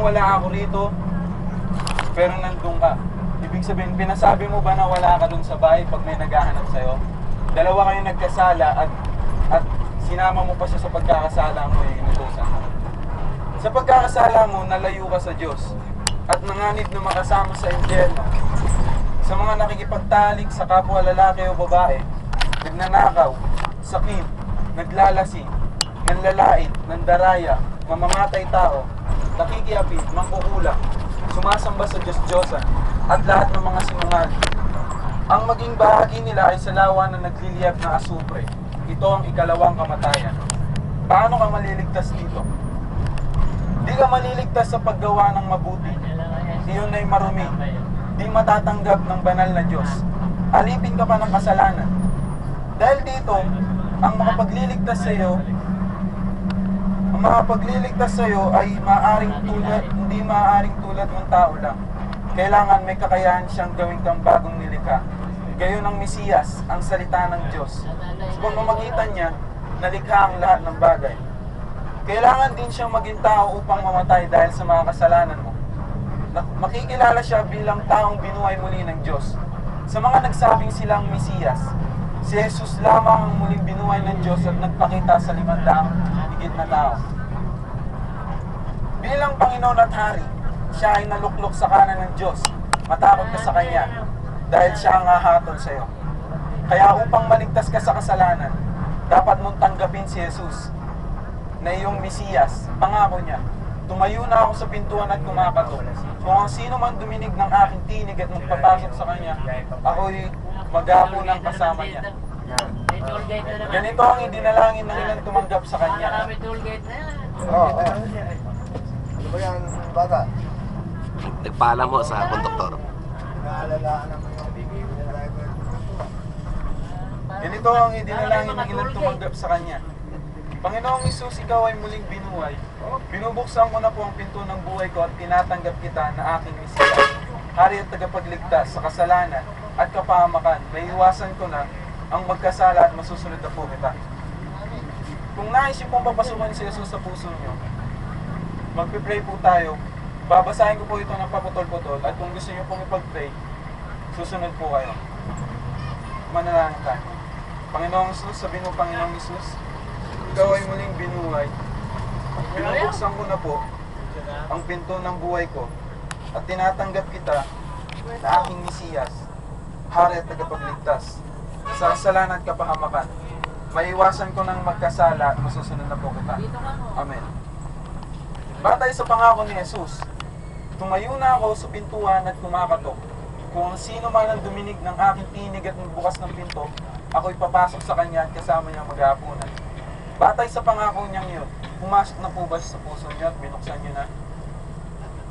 Wala ako rito, pero nandun ka. Ibig sabihin, pinasabi mo ba na wala ka dun sa bahay pag may naghahanap sa'yo? Dalawa kayong nagkasala at sinama mo pa siya sa pagkakasala mo, inutusan mo. Sa pagkakasala mo, nalayo ka sa Diyos at nanganib na makasama sa impyerno. Sa mga nakikipagtalik sa kapwa lalaki o babae, nagnanakaw, sakit, naglalasing, nanlalait, nandaraya, mamamatay tao, nakikiapid, mangkukulang, sumasamba sa Diyos-Diyosan, at lahat ng mga sinungaling. Ang maging bahagi nila ay sa lawa na nagliliyab na asupre. Ito ang ikalawang kamatayan. Paano ka maliligtas dito? Di ka maliligtas sa paggawa ng mabuti. Iyon ay marumi. Di matatanggap ng banal na Diyos. Alipin ka pa ng kasalanan. Dahil dito, ang makapagliligtas sa iyo, ay hindi maaaring tulad ng tao lang. Kailangan may kakayahan siyang gawin kang bagong nilikha. Gayon ang Mesiyas, ang salita ng Diyos. Sa pamamagitan niya, nalikha ang lahat ng bagay. Kailangan din siyang maging tao upang mamatay dahil sa mga kasalanan mo. Makikilala siya bilang taong binuhay muli ng Diyos. Sa mga nagsabing silang Mesiyas, si Jesus lamang ang muling binuhay ng Diyos at nagpakita sa 500 higit na tao. Bilang Panginoon at Hari, siya ay naluklok sa kanan ng Diyos. Matakot ka sa Kanya dahil siya ang hahatol sa iyo. Kaya upang maligtas ka sa kasalanan, dapat mong tanggapin si Jesus na iyong Mesiyas. Pangako niya, tumayo na ako sa pintuan at kumakatok. Kung ang sino man duminig ng aking tinig at magpapasok sa Kanya, ako'y maghapunan kasama niya. Ganito ang idinalangin ng ilang tumanggap sa Kanya. Ano ba yan, bata? Nagpaalam mo sa konduktor. Naalalaan naman yung driver. Ganito ang idinalangin ng ilang tumanggap sa Kanya. Panginoong Hesus, Ikaw ay muling binuhay. Binubuksan ko na po ang pinto ng buhay ko at tinatanggap kita na aking Mesiyas, Hari at tagapagligtas sa kasalanan at kapahamakan. Maiiwasan ko na ang magkasala at masusunod na po kita. Kung nais niyo pong papasukan si Jesus sa puso niyo, magpipray po tayo. Babasahin ko po ito ng paputol-putol at kung gusto niyo pong ipag-pray, susunod po kayo. Manalangin tayo. Panginoong Hesus, sabihin mo, Panginoong Hesus, Ikaw ay muling binuhay. Binubuksan ko na po ang pinto ng buhay ko at tinatanggap kita na aking Mesiyas, Hari at tagapagligtas sa kasalanan at kapahamakan. Maiiwasan ko ng magkasala at masusunod na po kita. Amen. Batay sa pangako ni Jesus, tumayo na ako sa pintuan at kumakatok. Kung sino man ang duminig ng aking tinig at magbukas ng pinto, ako'y papasok sa Kanya at kasama niya maghapunan. Batay sa pangako niyang yun, pumasok na po ba sa puso niyo at binuksan niyo na?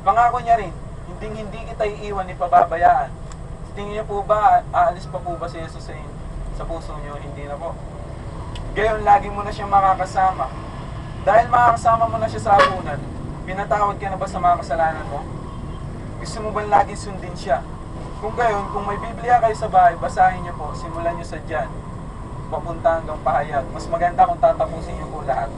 Pangako niya rin, hindi kita iiwan ni pababayaan. Tingin niyo po ba, aalis pa po ba si Jesus sa puso niyo? Hindi na po. Gayon, lagi mo na siyang makakasama. Dahil makakasama mo na siya sa hapunan, pinatawad ka na ba sa mga kasalanan mo? Gusto mo ba laging sundin siya? Kung gayon, kung may Biblia kayo sa bahay, basahin niyo po, simulan niyo sa dyan, papunta hanggang pahayag. Mas maganda kung tatapusin niyo po lahat.